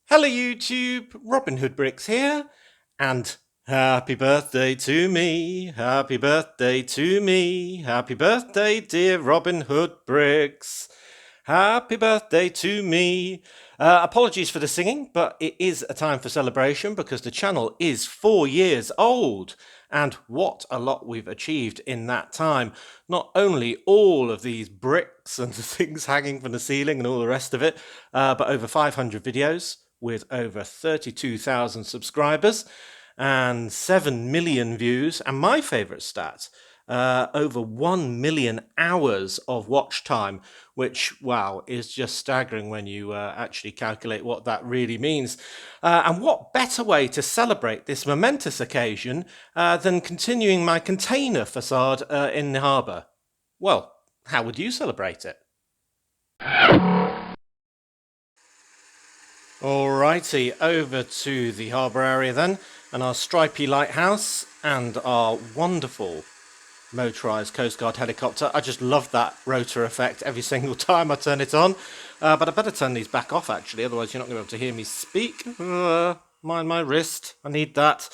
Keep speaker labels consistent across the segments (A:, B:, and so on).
A: Hello YouTube, Robin Hood Bricks here, and happy birthday to me, happy birthday to me, happy birthday dear Robin Hood Bricks, happy birthday to me. Apologies for the singing, but it is a time for celebration because the channel is 4 years old. And what a lot we've achieved in that time. Not only all of these bricks and things hanging from the ceiling and all the rest of it, but over 500 videos with over 32,000 subscribers and 7 million views. And my favourite stat, over 1 million hours of watch time, which, wow, is just staggering when you actually calculate what that really means. And what better way to celebrate this momentous occasion than continuing my container facade in the harbour? Well, how would you celebrate it? Alrighty, over to the harbour area then, and our stripy lighthouse and our wonderful motorised Coast Guard helicopter. I just love that rotor effect every single time I turn it on. But I better turn these back off actually, otherwise you're not going to be able to hear me speak. Mind my wrist, I need that.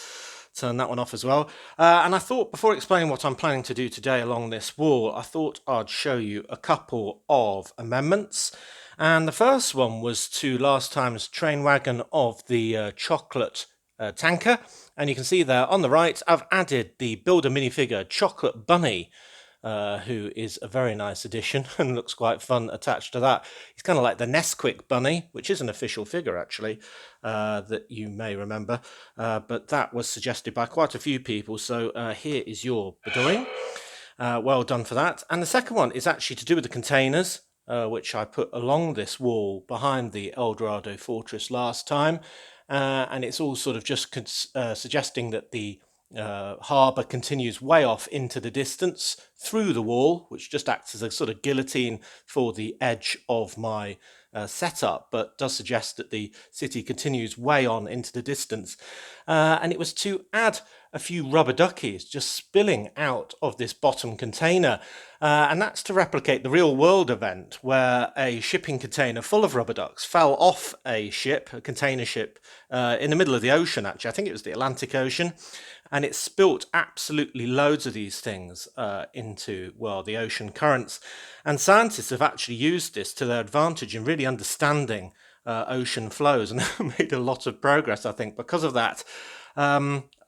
A: Turn that one off as well. And I thought, before explaining what I'm planning to do today along this wall, I thought I'd show you a couple of amendments. And the first one was to last time's train wagon of the chocolate tanker. And you can see there on the right, I've added the Builder minifigure Chocolate Bunny, who is a very nice addition and looks quite fun attached to that. He's kind of like the Nesquik Bunny, which is an official figure actually, that you may remember, but that was suggested by quite a few people, so here is your Bedoing. Well done for that. And the second one is actually to do with the containers, which I put along this wall behind the El Dorado Fortress last time, and it's all sort of just suggesting that the harbour continues way off into the distance through the wall, which just acts as a sort of guillotine for the edge of my setup, but does suggest that the city continues way on into the distance. And it was to add a few rubber duckies just spilling out of this bottom container. And that's to replicate the real world event where a shipping container full of rubber ducks fell off a ship, a container ship, in the middle of the ocean, actually. I think it was the Atlantic Ocean. And it spilt absolutely loads of these things into, well, the ocean currents. And scientists have actually used this to their advantage in really understanding ocean flows and made a lot of progress, I think, because of that.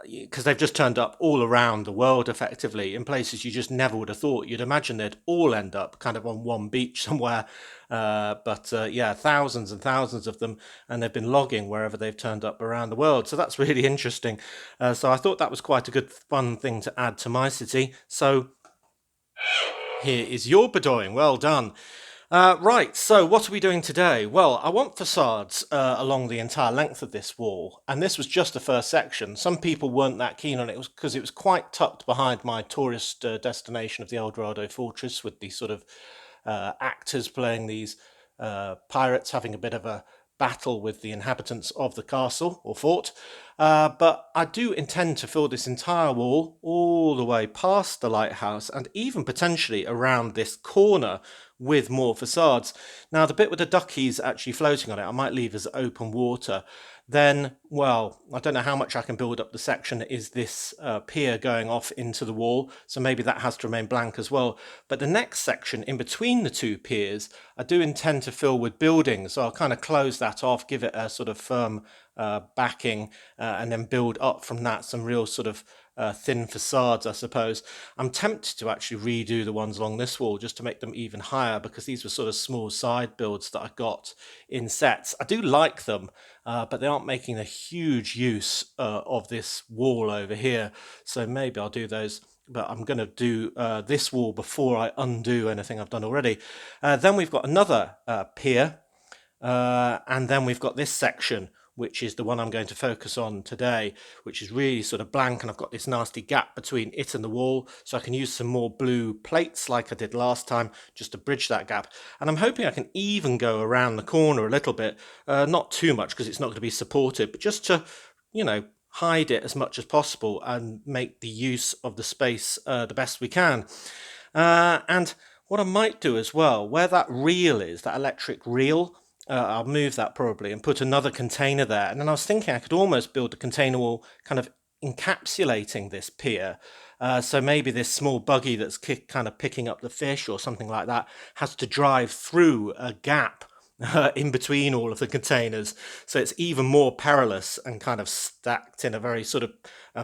A: Because they've just turned up all around the world effectively in places you just never would have thought. You'd imagine they'd all end up kind of on one beach somewhere. But yeah, thousands and thousands of them, and they've been logging wherever they've turned up around the world. So that's really interesting. So I thought that was quite a good fun thing to add to my city. So here is your Bedoing. Well done. Right, so what are we doing today? Well, I want facades along the entire length of this wall, and this was just the first section. Some people weren't that keen on it because it was quite tucked behind my tourist destination of the El Dorado Fortress, with these sort of actors playing these pirates having a bit of a battle with the inhabitants of the castle or fort. But I do intend to fill this entire wall all the way past the lighthouse and even potentially around this corner with more facades. Now, the bit with the duckies actually floating on it, I might leave as open water. Then, well, I don't know how much I can build up the section that is this pier going off into the wall, so maybe that has to remain blank as well. But the next section in between the two piers, I do intend to fill with buildings, so I'll kind of close that off, give it a sort of firm backing, and then build up from that some real sort of thin facades, I suppose. I'm tempted to actually redo the ones along this wall just to make them even higher, because these were sort of small side builds that I got in sets. I do like them, but they aren't making a huge use of this wall over here, so maybe I'll do those. But I'm going to do this wall before I undo anything I've done already. Then we've got another pier, and then we've got this section, which is the one I'm going to focus on today, which is really sort of blank, and I've got this nasty gap between it and the wall, so I can use some more blue plates like I did last time just to bridge that gap. And I'm hoping I can even go around the corner a little bit, not too much because it's not going to be supported, but just to, you know, hide it as much as possible and make the use of the space the best we can. And what I might do as well, where that reel is, that electric reel, I'll move that probably and put another container there. And then I was thinking I could almost build a container wall kind of encapsulating this pier. So maybe this small buggy that's kind of picking up the fish or something like that has to drive through a gap in between all of the containers. So it's even more perilous and kind of stacked in a very sort of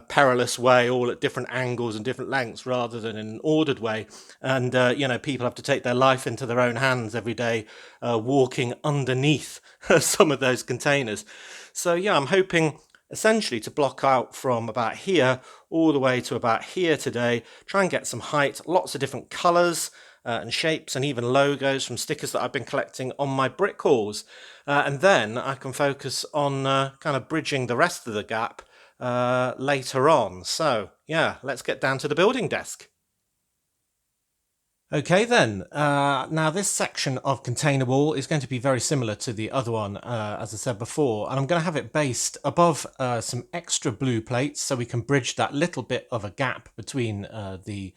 A: perilous way, all at different angles and different lengths rather than in an ordered way. And, people have to take their life into their own hands every day, walking underneath some of those containers. So, yeah, I'm hoping essentially to block out from about here all the way to about here today, try and get some height, lots of different colours and shapes and even logos from stickers that I've been collecting on my brick walls. And then I can focus on kind of bridging the rest of the gap later on. So yeah, let's get down to the building desk. Okay then, now this section of container wall is going to be very similar to the other one, as I said before, and I'm going to have it based above some extra blue plates so we can bridge that little bit of a gap between the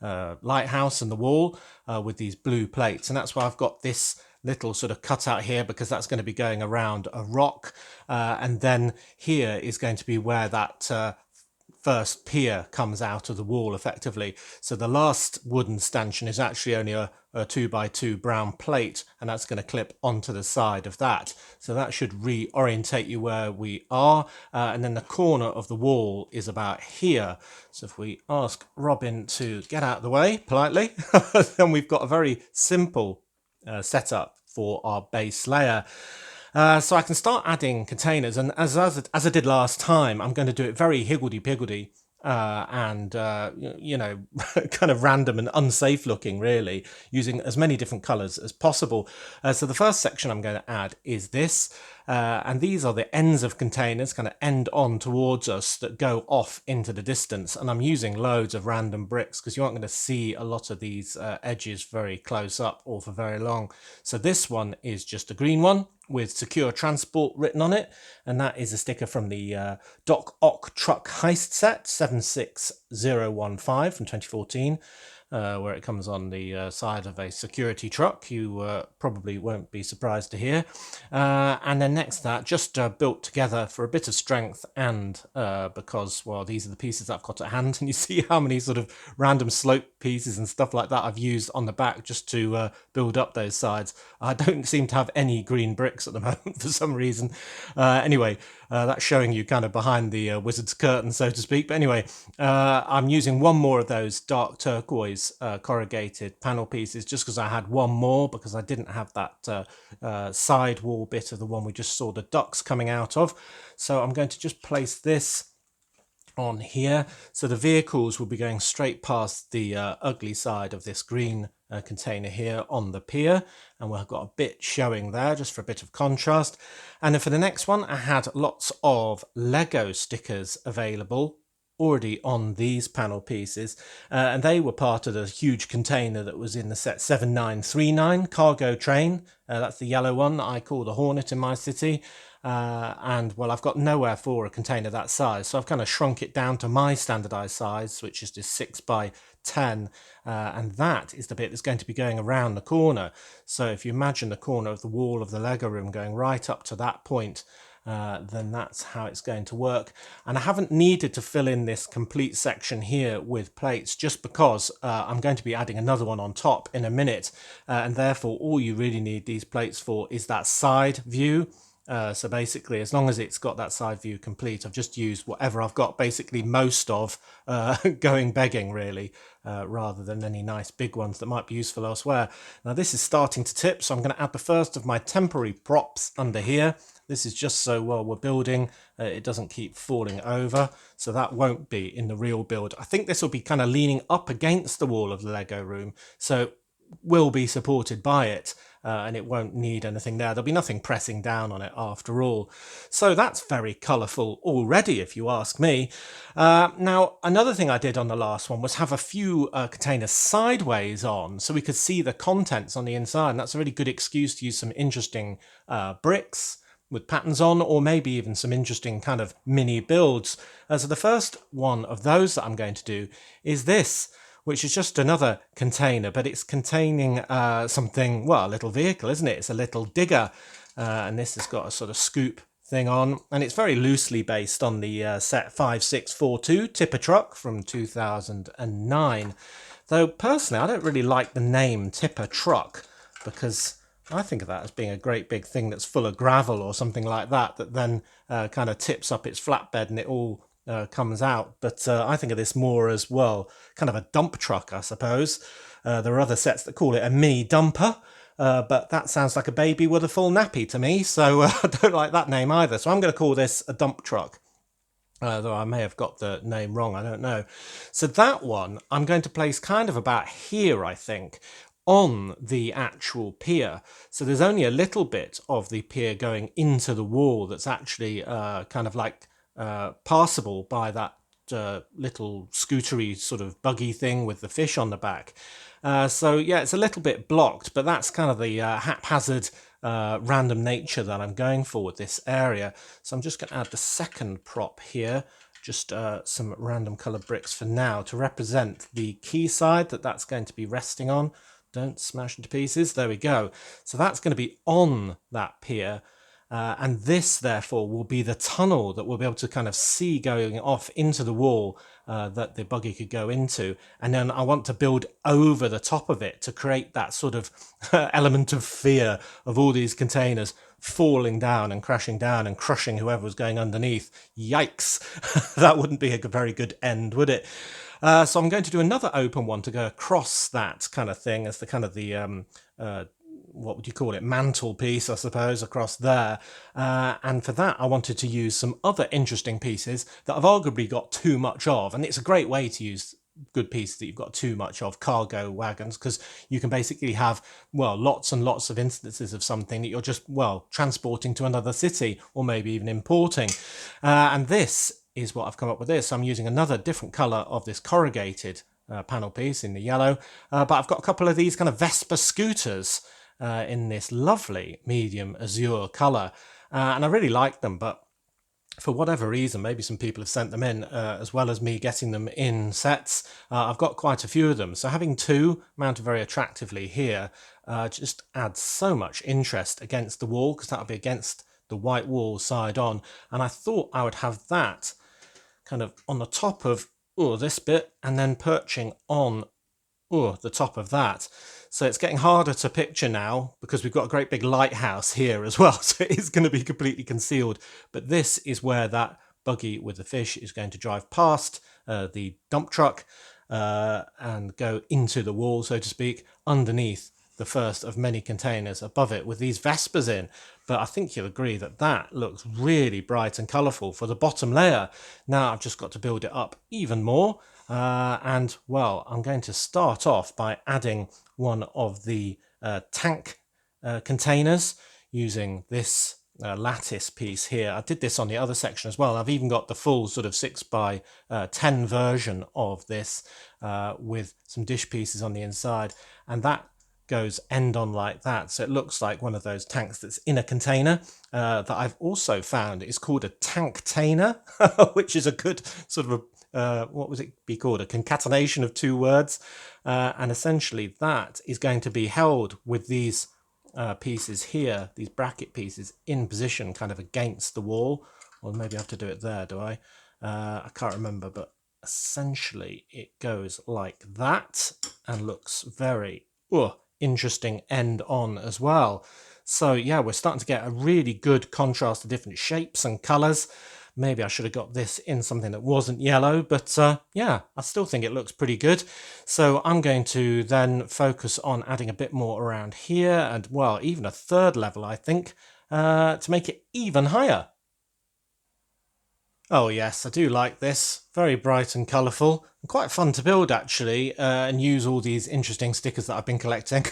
A: lighthouse and the wall with these blue plates, and that's why I've got this little sort of cutout here, because that's going to be going around a rock, and then here is going to be where that first pier comes out of the wall effectively. So the last wooden stanchion is actually only a 2x2 brown plate, and that's going to clip onto the side of that. So that should reorientate you where we are. And then the corner of the wall is about here. So if we ask Robin to get out of the way politely, then we've got a very simple setup for our base layer. So I can start adding containers, and as I did last time, I'm going to do it very higgledy-piggledy and kind of random and unsafe looking, really, using as many different colours as possible. So the first section I'm going to add is this, and these are the ends of containers, kind of end on towards us, that go off into the distance. And I'm using loads of random bricks because you aren't going to see a lot of these edges very close up or for very long. So this one is just a green one with secure transport written on it, and that is a sticker from the Doc Ock Truck Heist set 76015 from 2014, where it comes on the side of a security truck. You probably won't be surprised to hear. And then next to that, just built together for a bit of strength, and because, well, these are the pieces that I've got at hand, and you see how many sort of random slope pieces and stuff like that I've used on the back just to build up those sides. I don't seem to have any green bricks at the moment for some reason. Anyway, that's showing you kind of behind the wizard's curtain, so to speak. But anyway, I'm using one more of those dark turquoise corrugated panel pieces, just because I had one more, because I didn't have that side wall bit of the one we just saw the ducks coming out of. So I'm going to just place this on here, so the vehicles will be going straight past the ugly side of this green container here on the pier, and we've got a bit showing there just for a bit of contrast. And then for the next one, I had lots of Lego stickers available already on these panel pieces, and they were part of the huge container that was in the set 7939 cargo train. That's the yellow one that I call the Hornet in my city. And well, I've got nowhere for a container that size, so I've kind of shrunk it down to my standardized size, which is just 6x10, and that is the bit that's going to be going around the corner. So if you imagine the corner of the wall of the Lego room going right up to that point, then that's how it's going to work. And I haven't needed to fill in this complete section here with plates, just because I'm going to be adding another one on top in a minute, and therefore all you really need these plates for is that side view. So basically, as long as it's got that side view complete, I've just used whatever I've got, basically most of, going begging really, rather than any nice big ones that might be useful elsewhere. Now this is starting to tip, so I'm going to add the first of my temporary props under here. This is just so while we're building, it doesn't keep falling over, so that won't be in the real build. I think this will be kind of leaning up against the wall of the Lego room, so will be supported by it. And it won't need anything there. There'll be nothing pressing down on it after all. So that's very colourful already, if you ask me. Now, another thing I did on the last one was have a few containers sideways on, so we could see the contents on the inside. And that's a really good excuse to use some interesting bricks with patterns on, or maybe even some interesting kind of mini builds. So the first one of those that I'm going to do is this, which is just another container, but it's containing something, well, a little vehicle, isn't it? It's a little digger. and this has got a sort of scoop thing on, and it's very loosely based on the set 5642 tipper truck from 2009. Though personally, I don't really like the name tipper truck, because I think of that as being a great big thing that's full of gravel or something like that, that then kind of tips up its flatbed and it all comes out. But I think of this more as, well, kind of a dump truck, I suppose. There are other sets that call it a mini dumper, but that sounds like a baby with a full nappy to me, so I don't like that name either. So I'm going to call this a dump truck. Though I may have got the name wrong, I don't know. So that one I'm going to place kind of about here, I think, on the actual pier. So there's only a little bit of the pier going into the wall that's actually kind of like passable by that little scootery sort of buggy thing with the fish on the back. So yeah, it's a little bit blocked, but that's kind of the haphazard random nature that I'm going for with this area. So I'm just going to add the second prop here, just some random coloured bricks for now to represent the quayside that's going to be resting on. Don't smash into pieces. There we go. So that's going to be on that pier. And this, therefore, will be the tunnel that we'll be able to kind of see going off into the wall that the buggy could go into. And then I want to build over the top of it to create that sort of element of fear of all these containers falling down and crashing down and crushing whoever was going underneath. Yikes! That wouldn't be a very good end, would it? So I'm going to do another open one to go across that kind of thing as the kind of the what would you call it, mantelpiece, I suppose, across there. And for that, I wanted to use some other interesting pieces that I've arguably got too much of. And it's a great way to use good pieces that you've got too much of, cargo wagons, because you can basically have, well, lots and lots of instances of something that you're just, well, transporting to another city or maybe even importing. And this is what I've come up with this. I'm using another different colour of this corrugated panel piece in the yellow, but I've got a couple of these kind of Vespa scooters in this lovely medium azure colour, and I really like them, but for whatever reason, maybe some people have sent them in as well as me getting them in sets. I've got quite a few of them, so having two mounted very attractively here just adds so much interest against the wall, because that'll be against the white wall side on, and I thought I would have that kind of on the top of this bit and then perching on the top of that. So it's getting harder to picture now because we've got a great big lighthouse here as well, so it is going to be completely concealed. But this is where that buggy with the fish is going to drive past the dump truck and go into the wall, so to speak, underneath the first of many containers above it with these Vespas in. But I think you'll agree that that looks really bright and colourful for the bottom layer. Now I've just got to build it up even more. And, well, I'm going to start off by adding one of the tank containers using this lattice piece here. I did this on the other section as well. I've even got the full sort of 6x10 version of this with some dish pieces on the inside, and that goes end on like that, so it looks like one of those tanks that's in a container. That I've also found is called a tanktainer, which is a good sort of what would it be called, a concatenation of two words, and essentially that is going to be held with these pieces here, these bracket pieces, in position kind of against the wall. Or maybe I have to do it there, do I? I can't remember, but essentially it goes like that and looks very interesting end on as well. So yeah, we're starting to get a really good contrast of different shapes and colours. Maybe I should have got this in something that wasn't yellow, but yeah, I still think it looks pretty good. So I'm going to then focus on adding a bit more around here, and, well, even a third level, I think, to make it even higher. Oh yes, I do like this. Very bright and colourful. And quite fun to build, actually, and use all these interesting stickers that I've been collecting.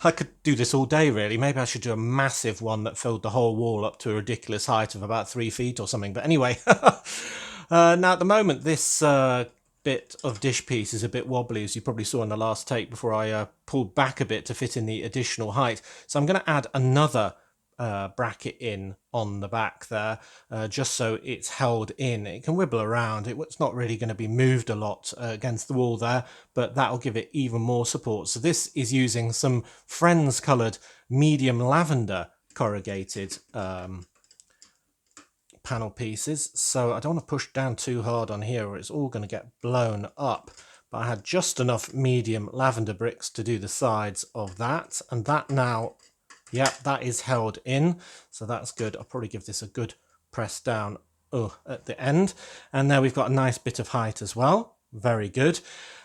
A: I could do this all day, really. Maybe I should do a massive one that filled the whole wall up to a ridiculous height of about 3 feet or something. But anyway, now at the moment, this bit of dish piece is a bit wobbly, as you probably saw in the last take before I pulled back a bit to fit in the additional height. So I'm going to add another bracket in on the back there, just so it's held in. It can wibble around. It's not really going to be moved a lot against the wall there, but that'll give it even more support. So this is using some Friends coloured medium lavender corrugated panel pieces, so I don't want to push down too hard on here or it's all going to get blown up. But I had just enough medium lavender bricks to do the sides of that, and that now, yeah, that is held in, so that's good. I'll probably give this a good press down at the end, and there we've got a nice bit of height as well. Very good.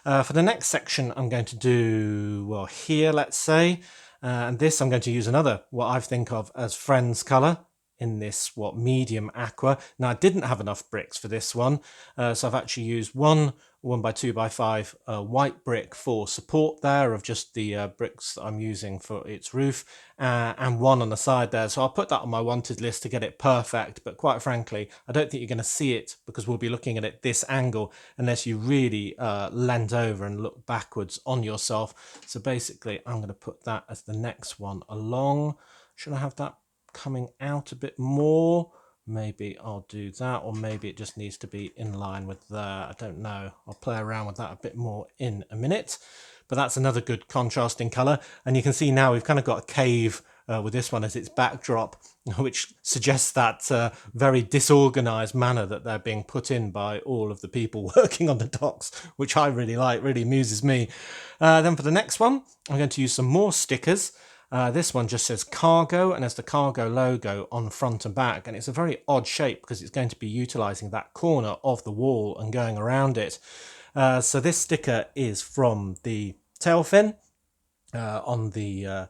A: For the next section I'm going to do, well, here, let's say, and this I'm going to use another, what I think of as Friends colour, in this, what, medium aqua. Now I didn't have enough bricks for this one, so I've actually used one 1x2x5 white brick for support there of just the bricks that I'm using for its roof, and one on the side there. So I'll put that on my wanted list to get it perfect, but quite frankly I don't think you're going to see it because we'll be looking at it this angle unless you really leant over and look backwards on yourself. So basically I'm going to put that as the next one along. Should I have that coming out a bit more? Maybe I'll do that, or maybe it just needs to be in line with there. I don't know. I'll play around with that a bit more in a minute. But that's another good contrasting colour. And you can see now we've kind of got a cave with this one as its backdrop, which suggests that very disorganised manner that they're being put in by all of the people working on the docks, which I really like, really amuses me. Then for the next one, I'm going to use some more stickers. This one just says cargo and has the cargo logo on front and back, and it's a very odd shape because it's going to be utilising that corner of the wall and going around it. So this sticker is from the tail fin on the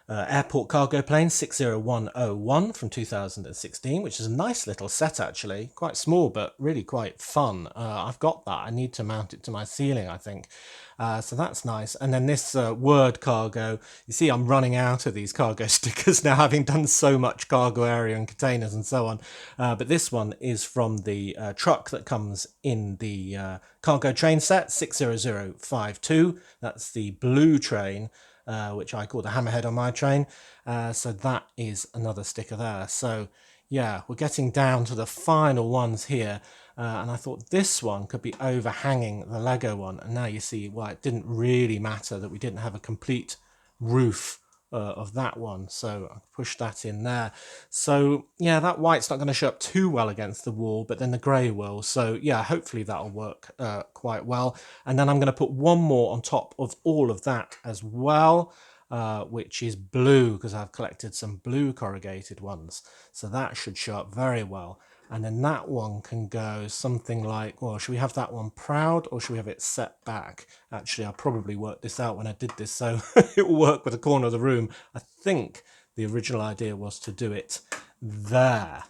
A: airport cargo plane 60101 from 2016, which is a nice little set actually, quite small but really quite fun. I've got that. I need to mount it to my ceiling, I think. So that's nice. And then this word cargo, you see I'm running out of these cargo stickers now, having done so much cargo area and containers and so on. But this one is from the truck that comes in the cargo train set 60052. That's the blue train, which I call the hammerhead on my train. So that is another sticker there. So yeah, we're getting down to the final ones here. And I thought this one could be overhanging the Lego one. And now you see why it didn't really matter that we didn't have a complete roof of that one. So I pushed that in there. So yeah, that white's not going to show up too well against the wall, but then the grey will. So yeah, hopefully that'll work quite well. And then I'm going to put one more on top of all of that as well, which is blue, because I've collected some blue corrugated ones. So that should show up very well. And then that one can go something like, well, should we have that one proud or should we have it set back? Actually, I probably worked this out when I did this, so it will work with the corner of the room. I think the original idea was to do it there.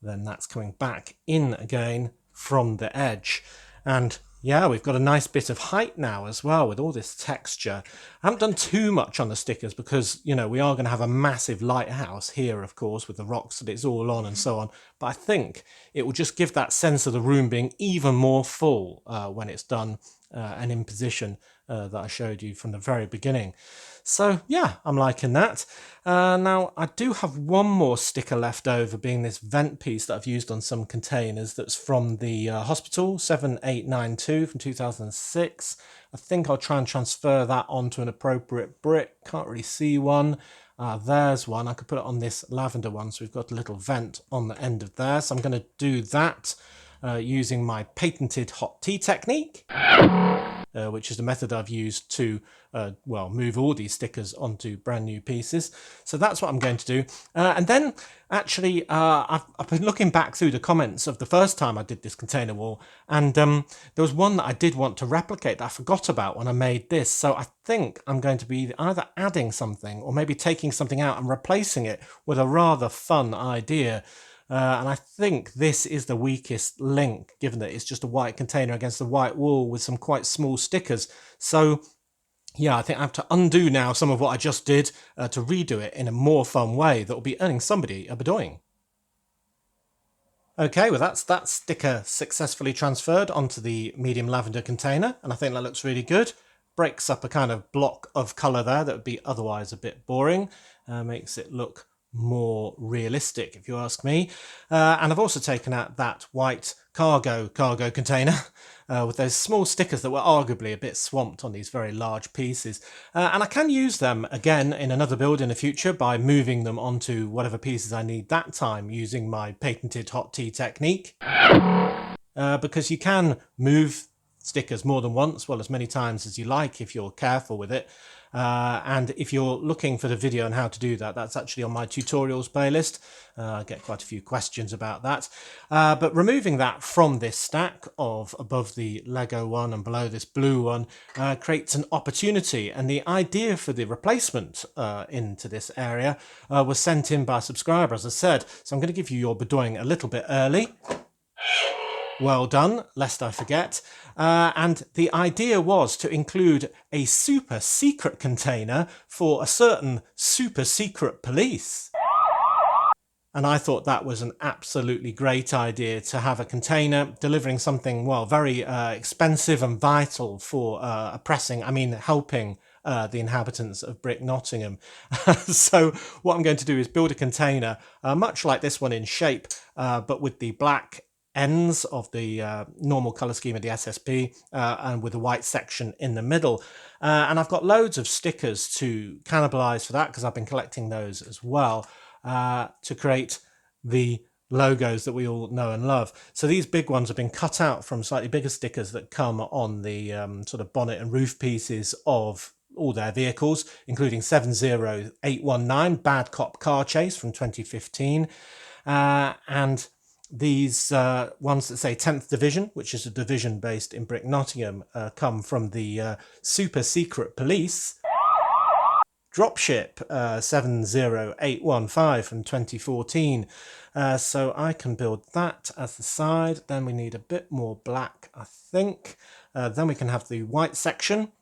A: Then that's coming back in again from the edge. And yeah, we've got a nice bit of height now as well with all this texture. I haven't done too much on the stickers because, you know, we are going to have a massive lighthouse here, of course, with the rocks that it's all on and so on. But I think it will just give that sense of the room being even more full when it's done and in position that I showed you from the very beginning. So yeah, I'm liking that. Now I do have one more sticker left over, being this vent piece that I've used on some containers that's from the hospital 7892 from 2006. I think I'll try and transfer that onto an appropriate brick. Can't really see one. There's one. I could put it on this lavender one, so we've got a little vent on the end of there. So I'm going to do that using my patented hot tea technique. Which is the method I've used to, well, move all these stickers onto brand new pieces. So that's what I'm going to do. And then, actually, I've been looking back through the comments of the first time I did this container wall, and there was one that I did want to replicate that I forgot about when I made this. So I think I'm going to be either adding something or maybe taking something out and replacing it with a rather fun idea. And I think this is the weakest link, given that it's just a white container against the white wall with some quite small stickers. So yeah, I think I have to undo now some of what I just did to redo it in a more fun way that will be earning somebody a bedoing. Okay, well that's that sticker successfully transferred onto the medium lavender container, and I think that looks really good. Breaks up a kind of block of colour there that would be otherwise a bit boring, makes it look more realistic, if you ask me. And I've also taken out that white cargo container with those small stickers that were arguably a bit swamped on these very large pieces. And I can use them again in another build in the future by moving them onto whatever pieces I need that time using my patented hot tea technique. Because you can move stickers more than once, well, as many times as you like if you're careful with it. And if you're looking for the video on how to do that, that's actually on my tutorials playlist. I get quite a few questions about that. But removing that from this stack of above the Lego one and below this blue one creates an opportunity. And the idea for the replacement into this area was sent in by a subscriber, as I said. So I'm going to give you your bedoing a little bit early. Well done, lest I forget. And the idea was to include a super secret container for a certain super secret police. And I thought that was an absolutely great idea to have a container delivering something, well, very expensive and vital for helping the inhabitants of Brick Nottingham. So what I'm going to do is build a container much like this one in shape, but with the black ends of the normal colour scheme of the SSP and with a white section in the middle. And I've got loads of stickers to cannibalise for that because I've been collecting those as well to create the logos that we all know and love. So these big ones have been cut out from slightly bigger stickers that come on the sort of bonnet and roof pieces of all their vehicles, including 70819 Bad Cop Car Chase from 2015, and these ones that say 10th Division, which is a division based in Brick Nottingham, come from the Super Secret Police Dropship 70815 from 2014. So I can build that as the side. Then we need a bit more black, I think. Then we can have the white section,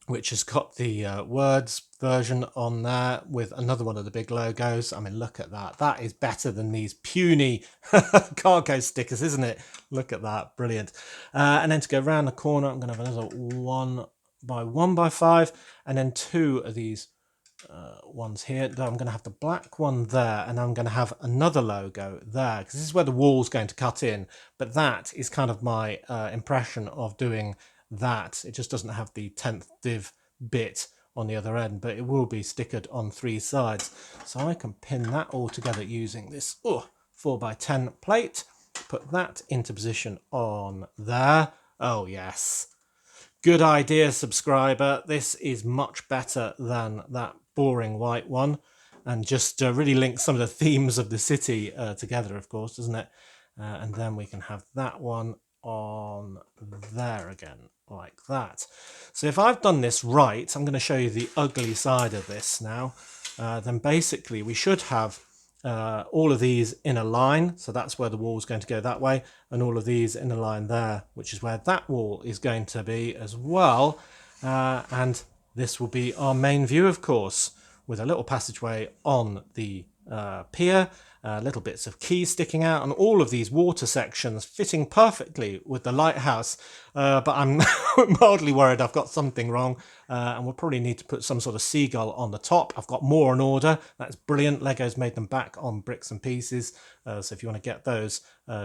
A: which has got the words version on there with another one of the big logos. I mean, look at that. That is better than these puny cargo stickers, isn't it? Look at that. Brilliant. And then to go around the corner, I'm going to have another 1x1x5 and then two of these ones here. I'm going to have the black one there and I'm going to have another logo there because this is where the wall's going to cut in. But that is kind of my impression of doing that. It just doesn't have the 10th div bit on the other end, but it will be stickered on three sides. So I can pin that all together using this 4x10 plate, put that into position on there. Oh yes, good idea, subscriber. This is much better than that boring white one, and just really links some of the themes of the city together, of course, doesn't it? And then we can have that one on there again, like that. So if I've done this right, I'm going to show you the ugly side of this now. Then basically we should have all of these in a line, so that's where the wall is going to go that way, and all of these in a line there, which is where that wall is going to be as well. And this will be our main view, of course, with a little passageway on the pier, little bits of quay sticking out, and all of these water sections fitting perfectly with the lighthouse. But I'm mildly worried I've got something wrong, and we'll probably need to put some sort of seagull on the top. I've got more on order. That's brilliant. Lego's made them back on bricks and pieces. So if you want to get those,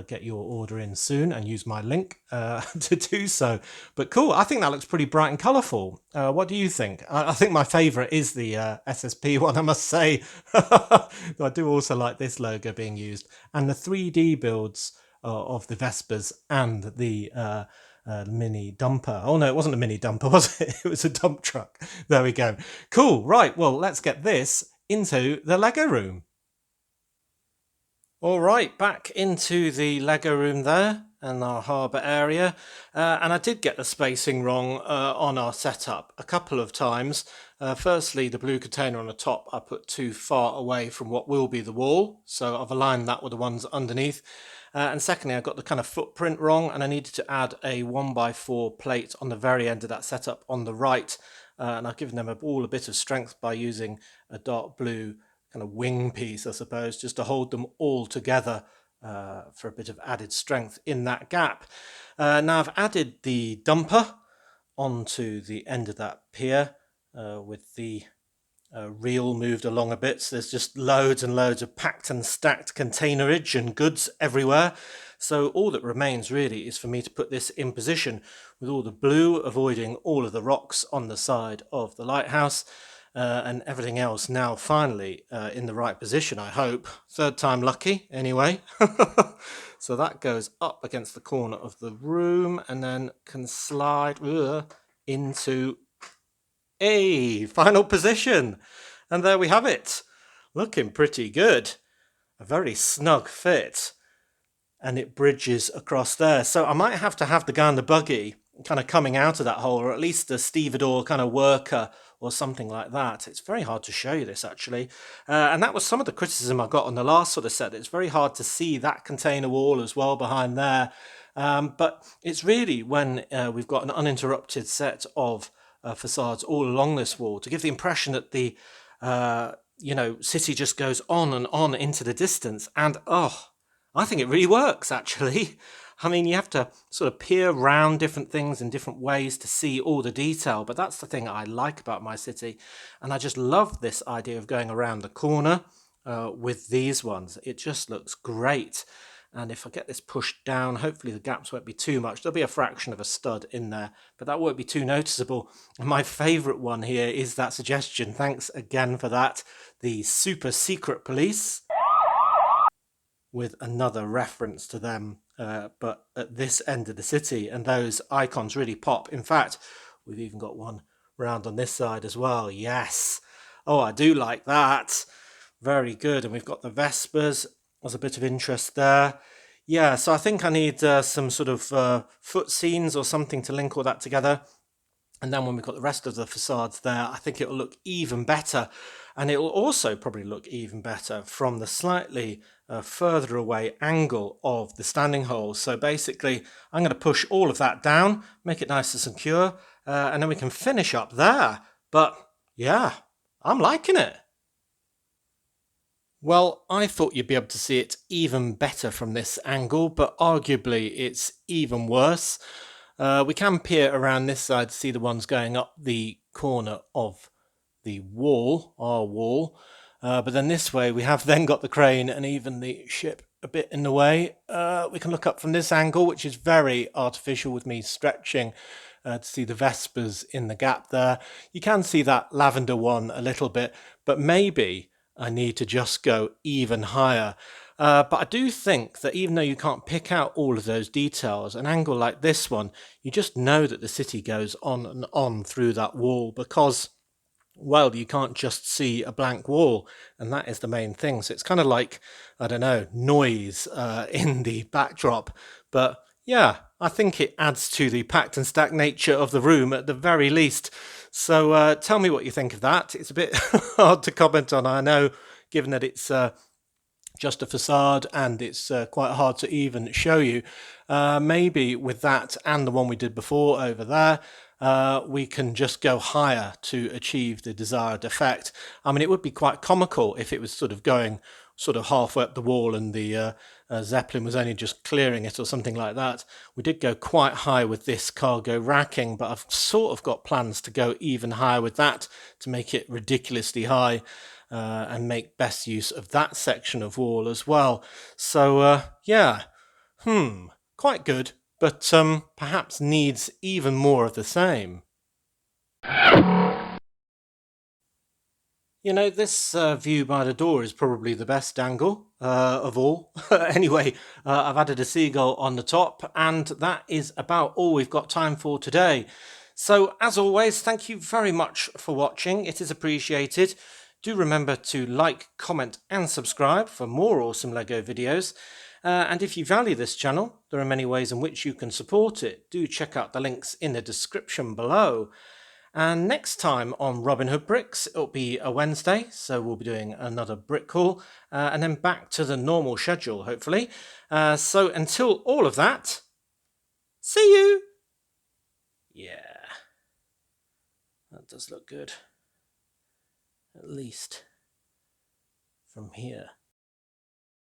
A: get your order in soon and use my link to do so. But cool, I think that looks pretty bright and colourful. What do you think? I think my favourite is the SSP one, I must say. I do also like this logo being used. And the 3D builds of the Vespers and the mini dumper. Oh no, it wasn't a mini dumper, was it? It was a dump truck. There we go. Cool, right, well, let's get this into the Lego room. All right, back into the Lego room there and our harbour area. And I did get the spacing wrong on our setup a couple of times. Firstly, the blue container on the top I put too far away from what will be the wall, so I've aligned that with the ones underneath. And secondly, I got the kind of footprint wrong and I needed to add a 1x4 plate on the very end of that setup on the right. And I've given them all a bit of strength by using a dark blue kind of wing piece, I suppose, just to hold them all together for a bit of added strength in that gap. Now I've added the dumper onto the end of that pier with the reel moved along a bit, so there's just loads and loads of packed and stacked containerage and goods everywhere. So all that remains really is for me to put this in position with all the blue, avoiding all of the rocks on the side of the lighthouse, and everything else now finally in the right position, I hope. Third time lucky, anyway. So that goes up against the corner of the room and then can slide into a final position. And there we have it. Looking pretty good. A very snug fit. And it bridges across there. So I might have to have the guy in the buggy kind of coming out of that hole, or at least a stevedore kind of worker or something like that. It's very hard to show you this, actually. And that was some of the criticism I got on the last sort of set. It's very hard to see that container wall as well behind there. But it's really when we've got an uninterrupted set of facades all along this wall to give the impression that the city just goes on and on into the distance. And I think it really works, actually. I mean, you have to sort of peer around different things in different ways to see all the detail, but that's the thing I like about my city. And I just love this idea of going around the corner with these ones. It just looks great. And if I get this pushed down, hopefully the gaps won't be too much. There'll be a fraction of a stud in there, but that won't be too noticeable. And my favourite one here is that suggestion. Thanks again for that. The super secret police, with another reference to them, but at this end of the city, and those icons really pop. In fact, we've even got one round on this side as well. Yes. Oh, I do like that. Very good. And we've got the Vespers. There's a bit of interest there. Yeah, so I think I need some sort of foot scenes or something to link all that together. And then when we've got the rest of the facades there, I think it'll look even better. And it'll also probably look even better from the slightly further away angle of the standing holes. So basically, I'm going to push all of that down, make it nice and secure, and then we can finish up there. But yeah, I'm liking it. Well, I thought you'd be able to see it even better from this angle, but arguably it's even worse. We can peer around this side to see the ones going up the corner of the wall, our wall. But then this way we have then got the crane and even the ship a bit in the way. We can look up from this angle, which is very artificial with me stretching to see the Vespers in the gap there. You can see that lavender one a little bit, but maybe I need to just go even higher. But I do think that even though you can't pick out all of those details, an angle like this one, you just know that the city goes on and on through that wall because, well, you can't just see a blank wall, and that is the main thing. So it's kind of like, I don't know, noise in the backdrop. But yeah, I think it adds to the packed and stacked nature of the room at the very least. So tell me what you think of that. It's a bit hard to comment on, I know, given that it's just a facade and it's quite hard to even show you. Maybe with that and the one we did before over there, we can just go higher to achieve the desired effect. I mean, it would be quite comical if it was sort of going sort of halfway up the wall and the Zeppelin was only just clearing it or something like that. We did go quite high with this cargo racking, but I've sort of got plans to go even higher with that to make it ridiculously high. And make best use of that section of wall as well. So yeah, quite good, but perhaps needs even more of the same. You know, this view by the door is probably the best angle of all. Anyway, I've added a seagull on the top, and that is about all we've got time for today. So, as always, thank you very much for watching. It is appreciated. Do remember to like, comment and subscribe for more awesome LEGO videos. And if you value this channel, there are many ways in which you can support it. Do check out the links in the description below. And next time on Robin Hood Bricks, it'll be a Wednesday, so we'll be doing another brick haul, and then back to the normal schedule, hopefully. So until all of that, see you! Yeah, that does look good. At least from here.